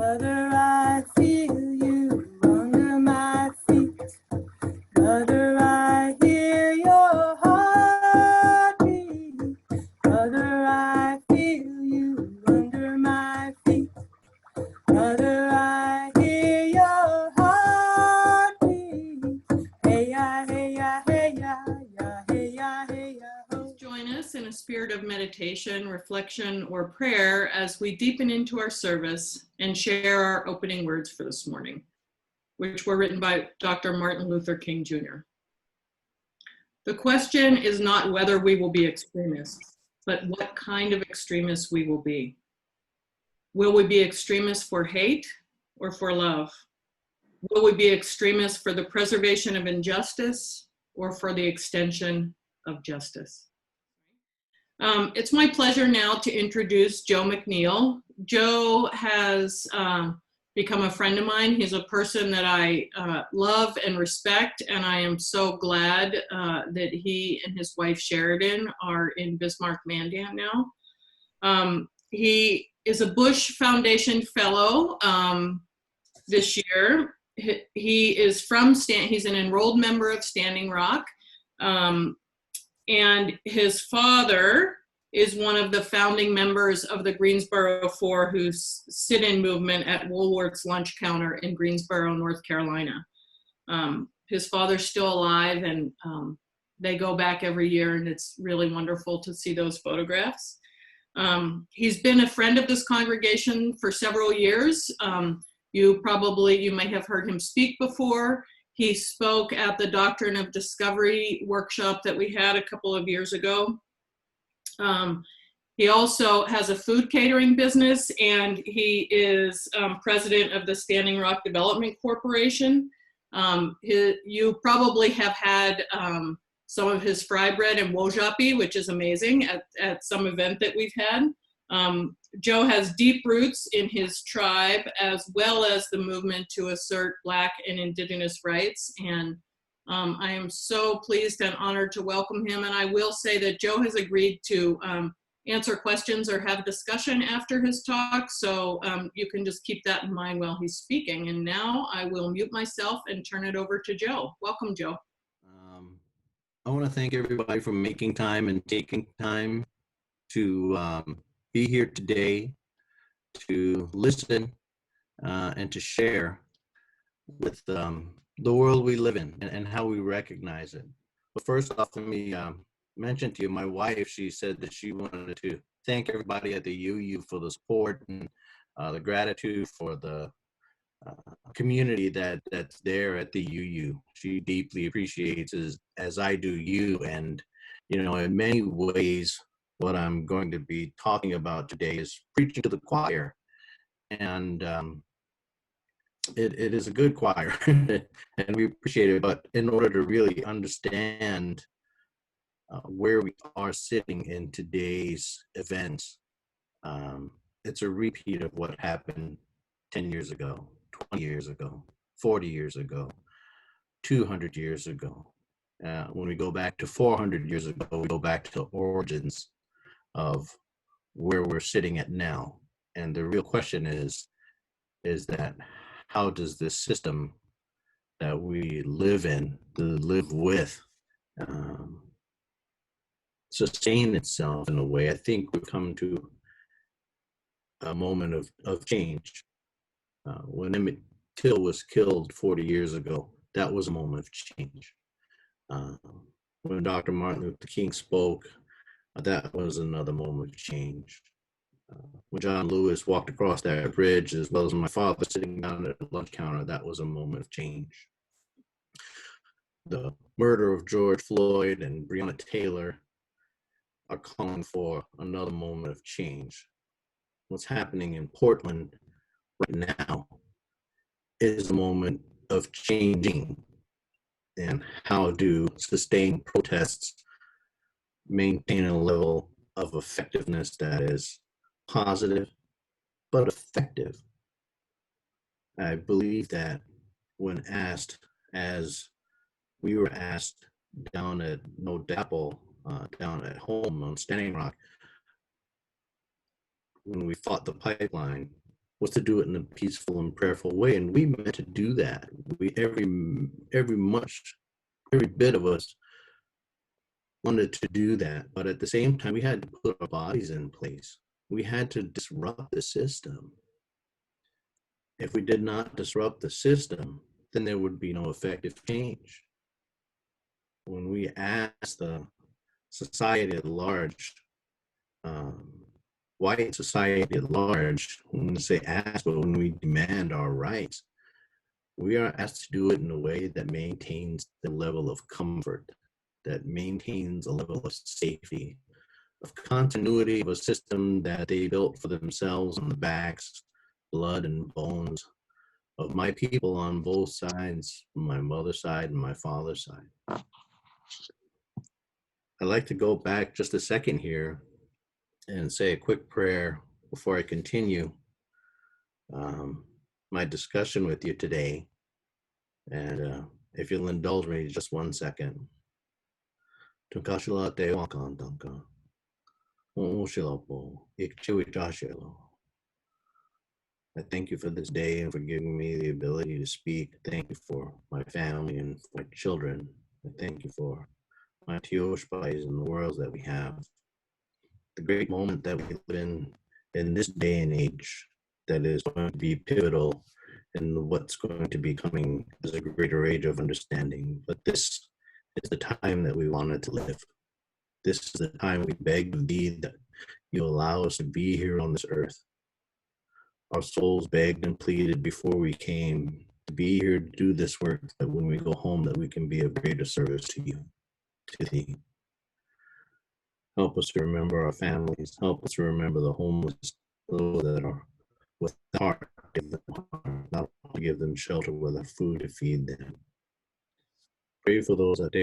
Mother, I feel you under my feet. Mother, I hear your heartbeat. Mother, I feel you under my feet. Mother, I hear your heartbeat. Hey ya, hey ya, hey ya, ya, hey ya, hey ya. Ho. Join us in a spirit of meditation, reflection, or prayer as we deepen into our service and share our opening words for this morning, which were written by Dr. Martin Luther King Jr. The question is not whether we will be extremists, but what kind of extremists we will be. Will we be extremists for hate or for love? Will we be extremists for the preservation of injustice or for the extension of justice? It's my pleasure now to introduce Joe McNeil. Joe has become a friend of mine. He's a person that I love and respect, and I am so glad that he and his wife Sheridan are in Bismarck, Mandan now. He is a Bush Foundation Fellow this year. He is from he's an enrolled member of Standing Rock, and his father is one of the founding members of the Greensboro Four, who sit-in movement at Woolworth's lunch counter in Greensboro, North Carolina. His father's still alive, and they go back every year, and it's really wonderful to see those photographs. He's been a friend of this congregation for several years. You may have heard him speak before. He spoke at the Doctrine of Discovery workshop that we had a couple of years ago. He also has a food catering business, and he is president of the Standing Rock Development Corporation. You probably have had some of his fry bread and wojapi, which is amazing, at some event that we've had. Joe has deep roots in his tribe, as well as the movement to assert Black and Indigenous rights. And I am so pleased and honored to welcome him. And I will say that Joe has agreed to answer questions or have discussion after his talk. So you can just keep that in mind while he's speaking. And now I will mute myself and turn it over to Joe. Welcome, Joe. I want to thank everybody for making time and taking time to be here today, to listen and to share with the world we live in and how we recognize it. But first off, let me mention to you, my wife, she said that she wanted to thank everybody at the UU for the support and the gratitude for the community that's there at the UU. She deeply appreciates as I do you. And, you know, in many ways, what I'm going to be talking about today is preaching to the choir. And it is a good choir and we appreciate it. But in order to really understand where we are sitting in today's events, it's a repeat of what happened 10 years ago, 20 years ago, 40 years ago, 200 years ago. When we go back to 400 years ago, we go back to the origins of where we're sitting at now. And the real question is that how does this system that we live in, live with, sustain itself in a way? I think we've come to a moment of change. When Emmett Till was killed 40 years ago, that was a moment of change. When Dr. Martin Luther King spoke, that was another moment of change. When John Lewis walked across that bridge, as well as my father sitting down at the lunch counter, that was a moment of change. The murder of George Floyd and Breonna Taylor are calling for another moment of change. What's happening in Portland right now is a moment of changing. And how do sustained protests maintain a level of effectiveness that is positive but effective? I believe that when asked, as we were asked down at No Dapple, down at home on Standing Rock, when we fought the pipeline, was to do it in a peaceful and prayerful way, and we meant to do that. Every bit of us wanted to do that, but at the same time, we had to put our bodies in place. We had to disrupt the system. If we did not disrupt the system, then there would be no effective change. When we asked the society at large, white society at large, when we say ask, but when we demand our rights, we are asked to do it in a way that maintains the level of comfort, that maintains a level of safety, of continuity of a system that they built for themselves on the backs, blood and bones of my people on both sides, my mother's side and my father's side. I'd like to go back just a second here and say a quick prayer before I continue my discussion with you today. And if you'll indulge me just 1 second. I thank you for this day and for giving me the ability to speak. Thank you for my family and my children. I thank you for my Tioshpais and the worlds that we have. The great moment that we live in this day and age, that is going to be pivotal in what's going to be coming as a greater age of understanding. But this is the time that we wanted to live. This is the time we beg of thee that you allow us to be here on this earth. Our souls begged and pleaded before we came to be here to do this work, that when we go home, that we can be of greater service to you, to thee. Help us to remember our families. Help us to remember the homeless, those that are with heart, give them heart, not to give them shelter with our food to feed them. Pray for those that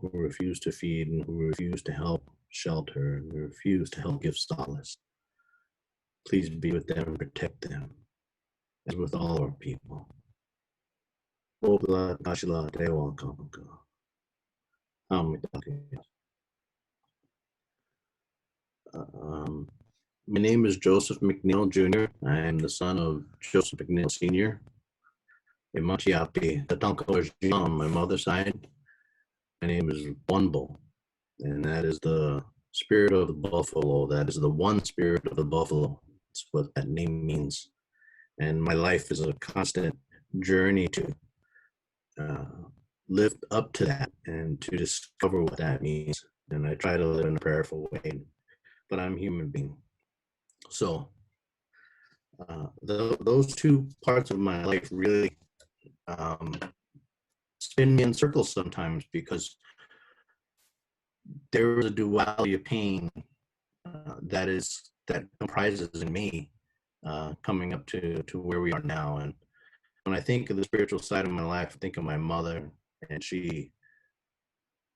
who refuse to feed and who refuse to help shelter and refuse to help give solace. Please be with them and protect them, as with all our people. My name is Joseph McNeil Jr. I am the son of Joseph McNeil Sr. On my mother's side, my name is Wunbo, and that is the spirit of the buffalo. That is the one spirit of the buffalo. That's what that name means. And my life is a constant journey to live up to that and to discover what that means. And I try to live in a prayerful way, but I'm a human being. So those two parts of my life really spin me in circles sometimes, because there is a duality of pain that comprises in me coming up to where we are now. And when I think of the spiritual side of my life, I think of my mother, and she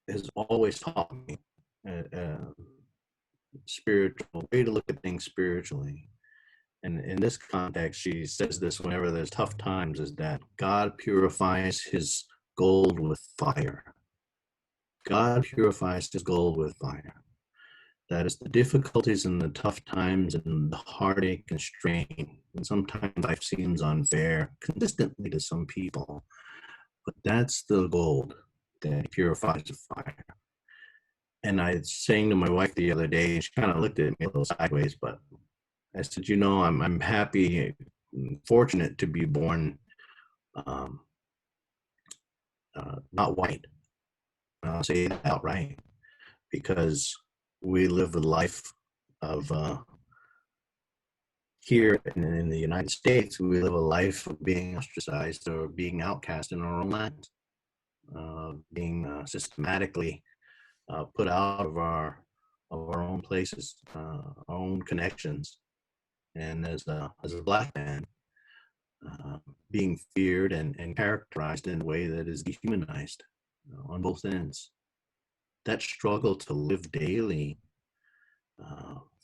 has always taught me spiritual way to look at things spiritually. And in this context, she says this whenever there's tough times, is that God purifies his gold with fire. God purifies his gold with fire. That is the difficulties and the tough times and the heartache and strain. And sometimes life seems unfair consistently to some people, but that's the gold that purifies the fire. And I was saying to my wife the other day, she kind of looked at me a little sideways, but I said, you know, I'm happy and fortunate to be born not white. I'll say that outright, because we live a life of here in the United States, we live a life of being ostracized or being outcast in our own lands, being systematically put out of our own places, our own connections. And as a Black man, being feared and characterized in a way that is dehumanized on both ends. That struggle to live daily,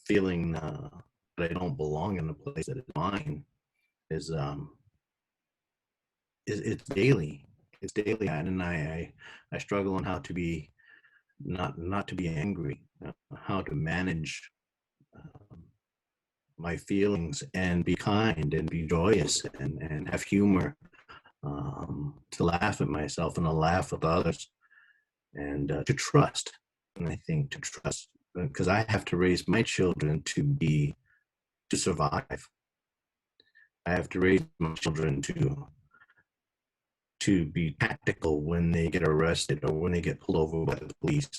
feeling that I don't belong in the place that is mine, is it's daily. It's daily, and I struggle on how to be not to be angry, how to manage my feelings and be kind and be joyous and have humor, to laugh at myself and to laugh with others, and to trust. And I think to trust, because I have to raise my children to survive. I have to raise my children to be tactical when they get arrested or when they get pulled over by the police.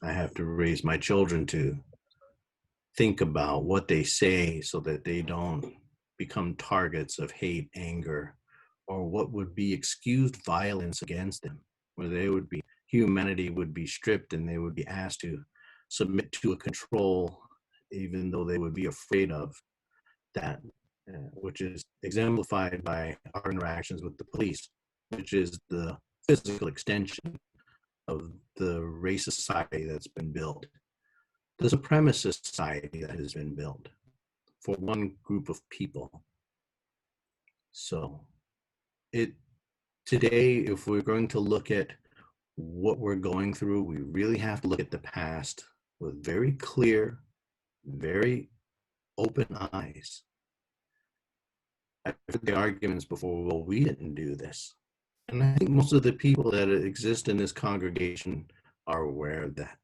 I have to raise my children to think about what they say so that they don't become targets of hate, anger, or what would be excused violence against them, where humanity would be stripped and they would be asked to submit to a control, even though they would be afraid of that, which is exemplified by our interactions with the police, which is the physical extension of the racist society that's been built, the supremacist society that has been built for one group of people. So today, if we're going to look at what we're going through, we really have to look at the past with very clear, very open eyes. I've heard the arguments before, well, we didn't do this. And I think most of the people that exist in this congregation are aware of that.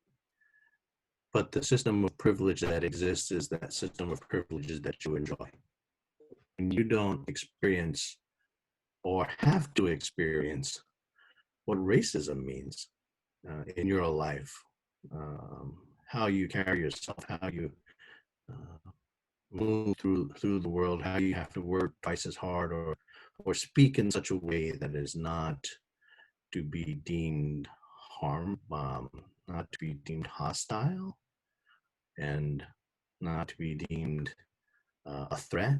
But the system of privilege that exists is that system of privileges that you enjoy. And you don't experience or have to experience what racism means in your life, how you carry yourself, how you move through the world, how you have to work twice as hard or speak in such a way that is not to be deemed not to be deemed hostile, and not to be deemed a threat.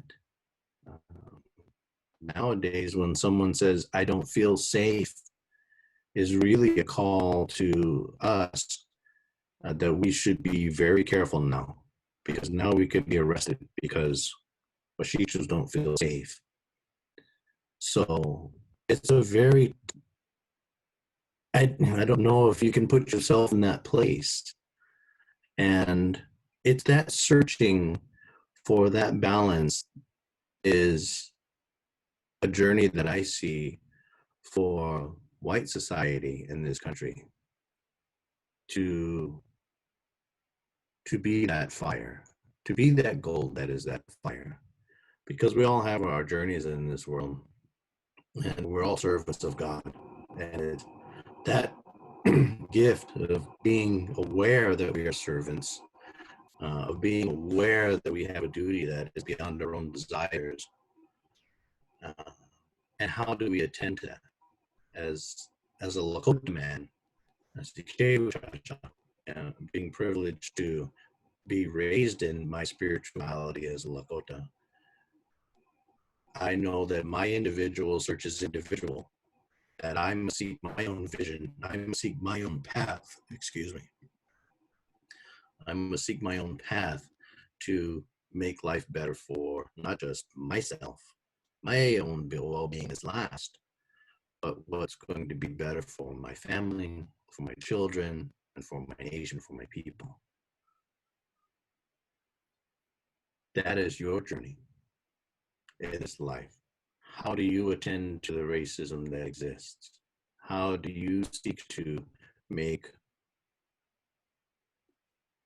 Nowadays, when someone says, I don't feel safe, is really a call to us that we should be very careful now, because now we could be arrested because Washichus don't feel safe. So it's a very, I don't know if you can put yourself in that place. And it's that searching for that balance is a journey that I see for white society in this country to be that fire, to be that gold that is that fire, because we all have our journeys in this world and we're all servants of God. And it's that gift of being aware that we are servants, of being aware that we have a duty that is beyond our own desires. And how do we attend to that? As a Lakota man, as being privileged to be raised in my spirituality as a Lakota, I know that my individual search is individual, that I must seek my own vision, I must seek my own path, I must seek my own path to make life better for not just myself, my own well-being is last, but what's going to be better for my family, for my children, and for my nation, for my people. That is your journey in this life. How do you attend to the racism that exists? How do you seek to make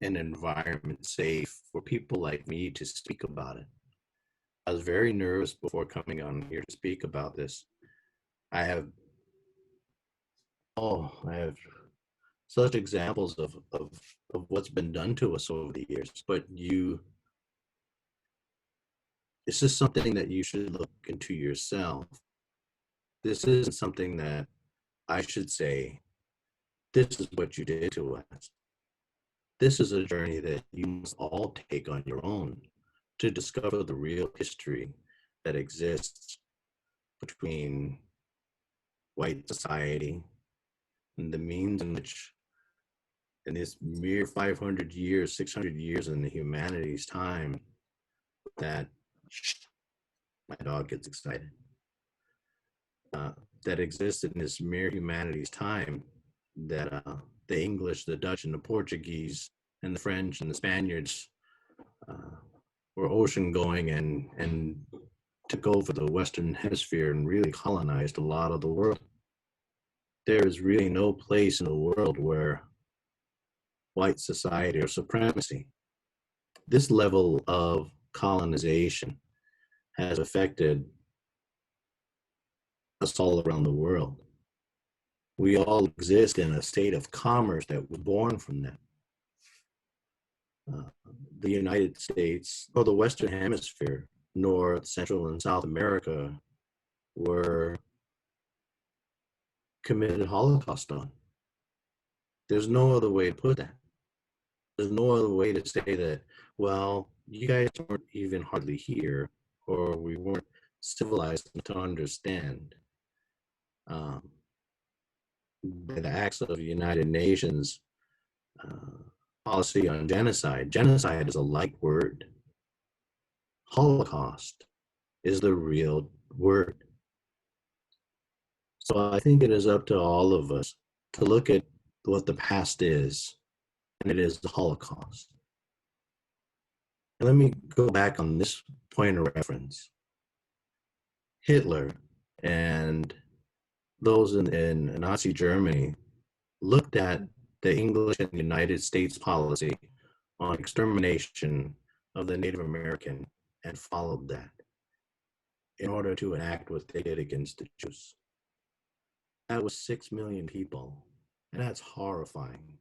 an environment safe for people like me to speak about it? I was very nervous before coming on here to speak about this. I have such examples of what's been done to us over the years, but this is something that you should look into yourself. This isn't something that I should say, this is what you did to us. This is a journey that you must all take on your own to discover the real history that exists between white society and the means in which, in this mere 500 years, 600 years in the humanities time, that my dog gets excited, that exists in this mere humanities time, that the English, the Dutch, and the Portuguese, and the French, and the Spaniards were ocean going and took over the Western Hemisphere and really colonized a lot of the world. There is really no place in the world where white society or supremacy, this level of colonization has affected us all around the world. We all exist in a state of commerce that was born from that. The United States, or the Western Hemisphere, North, Central, and South America were committed Holocaust on. There's no other way to put that. There's no other way to say that, well, you guys weren't even hardly here, or we weren't civilized to understand. By the acts of the United Nations policy on genocide. Genocide is a light word. Holocaust is the real word. So I think it is up to all of us to look at what the past is, and it is the Holocaust. And let me go back on this point of reference. Hitler and those in Nazi Germany looked at the English and United States policy on extermination of the Native American and followed that in order to enact what they did against the Jews. That was 6 million people, and that's horrifying,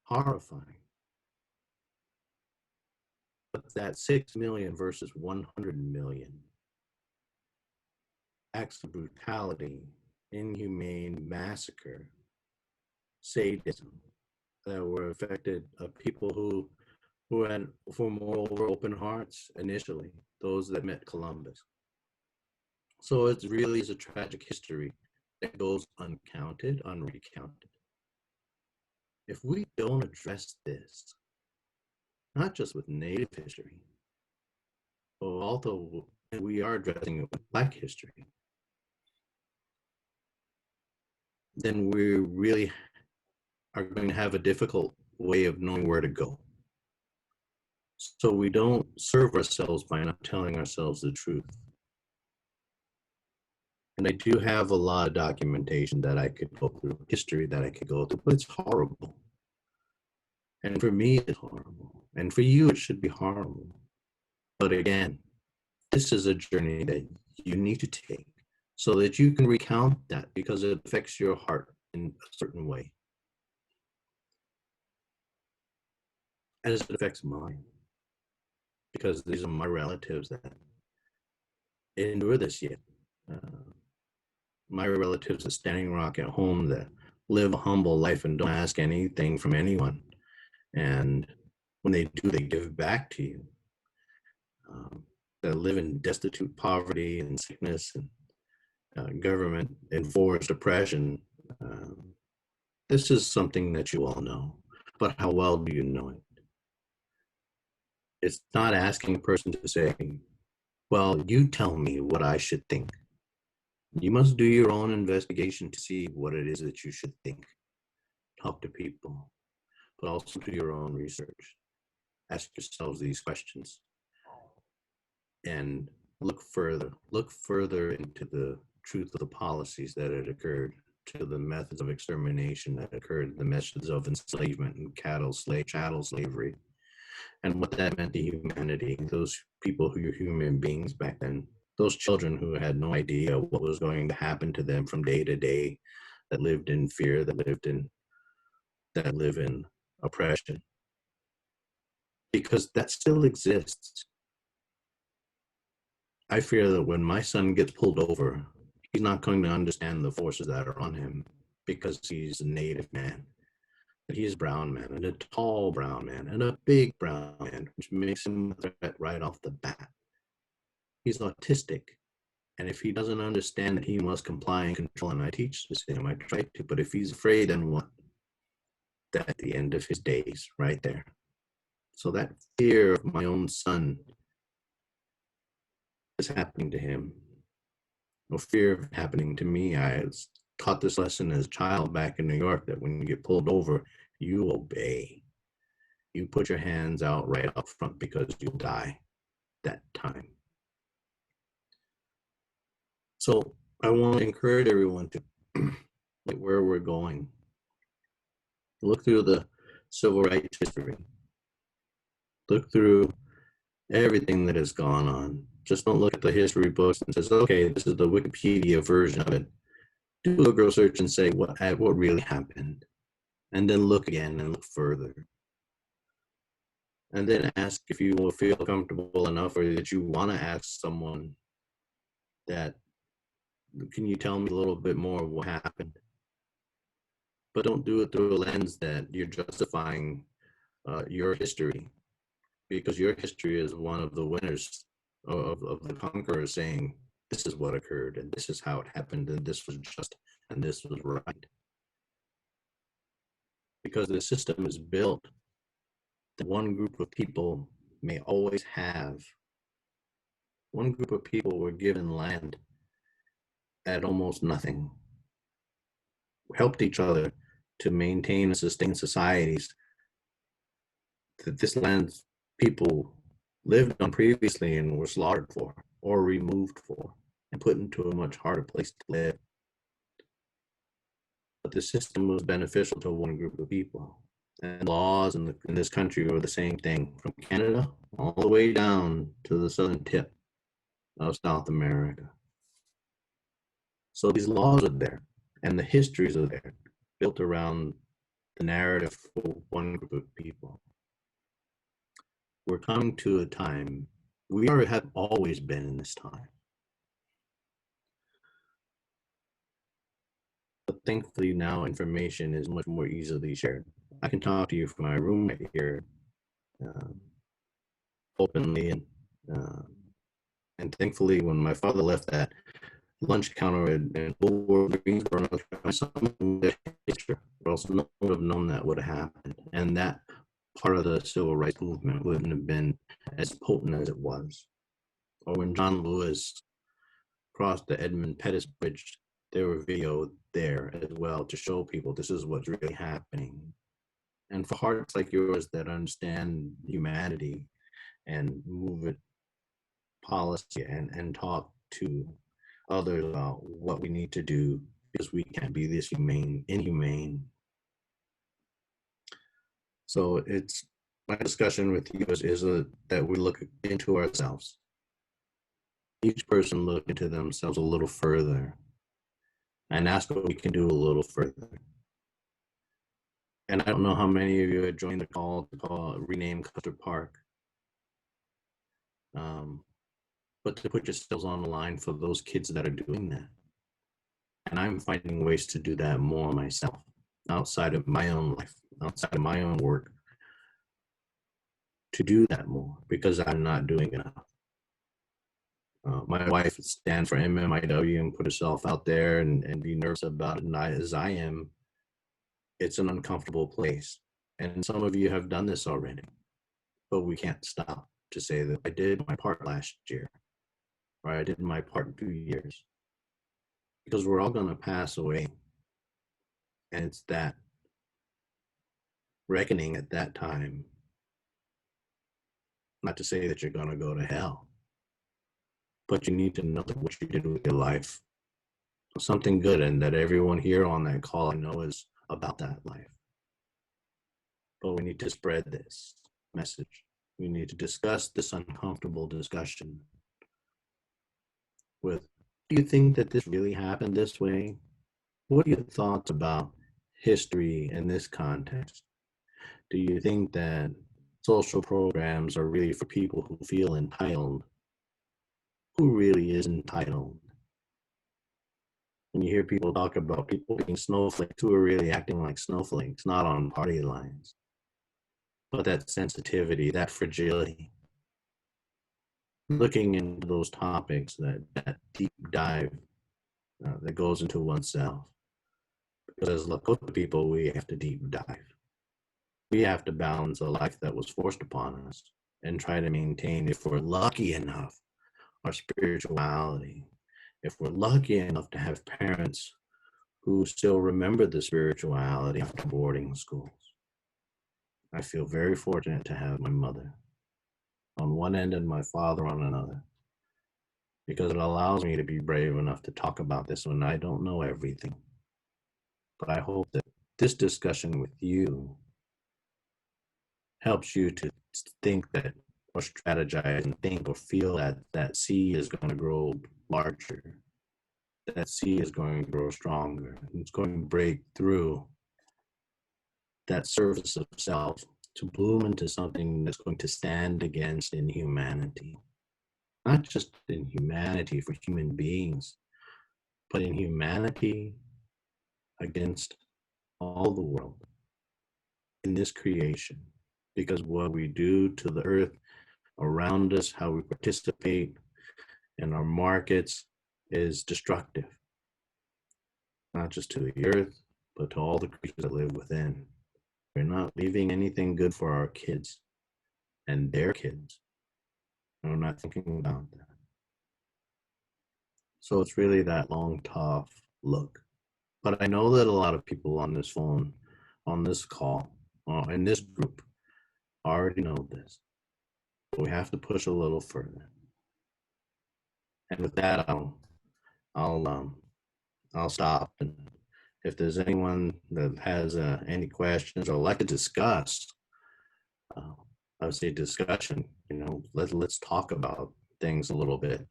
horrifying. But that 6 million versus 100 million acts of brutality, inhumane massacre, sadism that were affected of people who had, for moreover, open hearts initially, those that met Columbus. So it really is a tragic history that goes uncounted, unrecounted. If we don't address this, not just with Native history, but also we are addressing it with Black history, then we really are going to have a difficult way of knowing where to go. So we don't serve ourselves by not telling ourselves the truth. And I do have a lot of documentation that I could go through, history that I could go through, but it's horrible. And for me, it's horrible. And for you, it should be horrible. But again, this is a journey that you need to take so that you can recount that, because it affects your heart in a certain way, as it affects mine, because these are my relatives that endure this yet. My relatives at Standing Rock at home that live a humble life and don't ask anything from anyone. And when they do, they give back to you. That live in destitute poverty and sickness and government enforced oppression. This is something that you all know, but how well do you know it? It's not asking a person to say, well, you tell me what I should think. You must do your own investigation to see what it is that you should think. Talk to people, but also do your own research. Ask yourselves these questions and look further into the truth of the policies that had occurred, to the methods of extermination that occurred, the methods of enslavement and chattel slavery, and what that meant to humanity, those people who were human beings back then, those children who had no idea what was going to happen to them from day to day, that lived in fear, that live in oppression, because that still exists. I fear that when my son gets pulled over, he's not going to understand the forces that are on him, because he's a Native man. He's a brown man, and a tall brown man, and a big brown man, which makes him a threat right off the bat. He's autistic, and if he doesn't understand that he must comply and control, and I teach this to him, I try to, but if he's afraid, then what? That's at the end of his days, right there. So that fear of my own son is happening to him. No fear of happening to me. I taught this lesson as a child back in New York, that when you get pulled over, you obey. You put your hands out right up front, because you'll die. that time. So I want to encourage everyone to like where we're going. Look through the civil rights history. Look through everything that has gone on. Just don't look at the history books and says, okay, this is the Wikipedia version of it. Do a Google search and say what really happened. And then look again and look further. And then ask if you will feel comfortable enough or that you want to ask someone that, can you tell me a little bit more of what happened? But don't do it through a lens that you're justifying your history, because your history is one of the winners of the conquerors saying, this is what occurred and this is how it happened and this was just and this was right. Because the system is built that one group of people may always have. One group of people were given land at almost nothing, helped each other to maintain and sustain societies that this land people lived on previously and were slaughtered for or removed for and put into a much harder place to live. But the system was beneficial to one group of people. And laws in this country were the same thing, from Canada all the way down to the southern tip of South America. So these laws are there, and the histories are there, built around the narrative for one group of people. We're coming to a time, we have always been in this time. But thankfully now information is much more easily shared. I can talk to you from my room right here openly, and thankfully when my father left that lunch counter in Woolworth, Greensboro North Carolina, someone else would have known that would have happened, and that part of the civil rights movement wouldn't have been as potent as it was. Or when John Lewis crossed the Edmund Pettus Bridge, there were videos there as well to show people this is what's really happening. And for hearts like yours that understand humanity and move it policy and talk to others about what we need to do, because we can't be this inhumane. So it's my discussion with you is that we look into ourselves. Each person look into themselves a little further and ask what we can do a little further. And I don't know how many of you had joined the call to rename Custer Park. But to put yourselves on the line for those kids that are doing that. And I'm finding ways to do that more myself, outside of my own life, outside of my own work, to do that more, because I'm not doing enough. My wife stands for MMIW and put herself out there and be nervous about it, and as I am, it's an uncomfortable place. And some of you have done this already, but we can't stop to say that I did my part last year, or I did my part in 2 years, because we're all going to pass away. And it's that reckoning at that time, not to say that you're going to go to hell, but you need to know that what you did with your life was something good, and that everyone here on that call I know is about that life. But we need to spread this message. We need to discuss this uncomfortable discussion with, do you think that this really happened this way? What are your thoughts about history in this context? Do you think that social programs are really for people who feel entitled? Who really is entitled? When you hear people talk about people being snowflakes, who are really acting like snowflakes, not on party lines, but that sensitivity, that fragility, looking into those topics, that deep dive that goes into oneself. Because as Lakota people, we have to deep dive. We have to balance a life that was forced upon us and try to maintain, if we're lucky enough, our spirituality. If we're lucky enough to have parents who still remember the spirituality after boarding schools. I feel very fortunate to have my mother. on one end and my father on another, because it allows me to be brave enough to talk about this when I don't know everything. But I hope that this discussion with you helps you to think that, or strategize and think or feel that that sea is going to grow larger. That sea is going to grow stronger. It's going to break through that surface of self to bloom into something that's going to stand against inhumanity. Not just inhumanity for human beings, but inhumanity against all the world in this creation. Because what we do to the earth around us, how we participate in our markets, is destructive. Not just to the earth, but to all the creatures that live within. We're not leaving anything good for our kids and their kids. And we're not thinking about that. So it's really that long, tough look. But I know that a lot of people on this phone, on this call, in this group, already know this. But we have to push a little further. And with that, I'll stop. And if there's anyone that has any questions or like to discuss, I would say discussion. You know, let's talk about things a little bit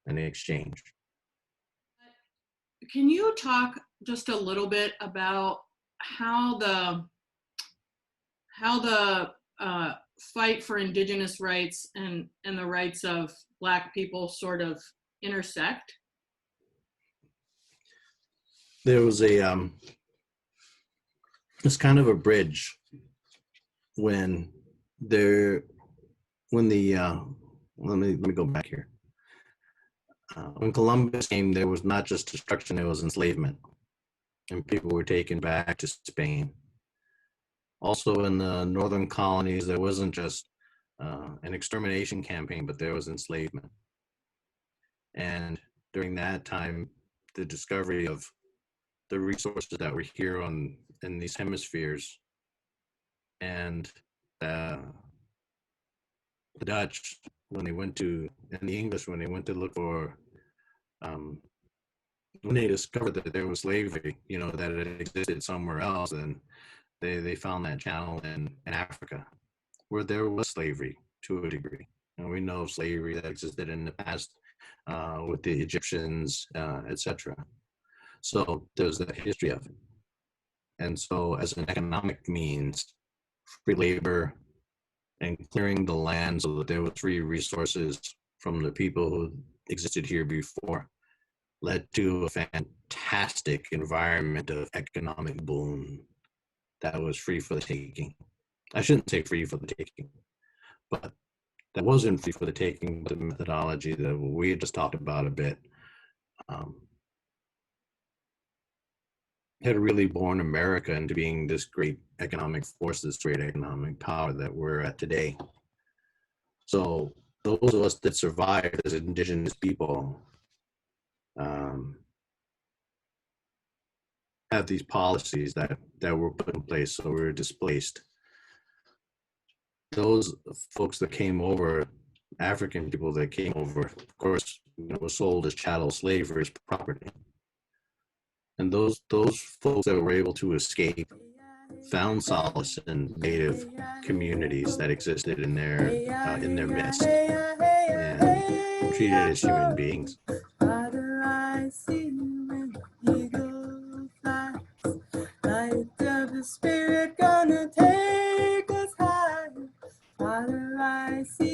and exchange. Can you talk just a little bit about how the fight for Indigenous rights and the rights of Black people sort of intersect? There was a it's kind of a bridge when let me go back here. When Columbus came, there was not just destruction, there was enslavement, and people were taken back to Spain. Also in the northern colonies, there wasn't just an extermination campaign, but there was enslavement. And during that time, the discovery of the resources that were here in these hemispheres, and the Dutch, when they went to, and the English, when they went to look for, when they discovered that there was slavery, you know, that it existed somewhere else, and they found that channel in Africa, where there was slavery to a degree. And we know slavery that existed in the past with the Egyptians, etc. So there's the history of it. And so as an economic means, free labor and clearing the land so that there was free resources from the people who existed here before led to a fantastic environment of economic boom that was free for the taking. I shouldn't say free for the taking, but that wasn't free for the taking. The methodology that we just talked about a bit had really born America into being this great economic force, this great economic power that we're at today. So those of us that survived as Indigenous people have these policies that were put in place, so we were displaced. Those folks that came over, African people that came over, of course, were sold as chattel slavery, as property. And those folks that were able to escape found solace in native communities that existed in their midst and treated as human beings. Father, I see you when the eagle flies. Light of the Spirit gonna take us higher. Father, I see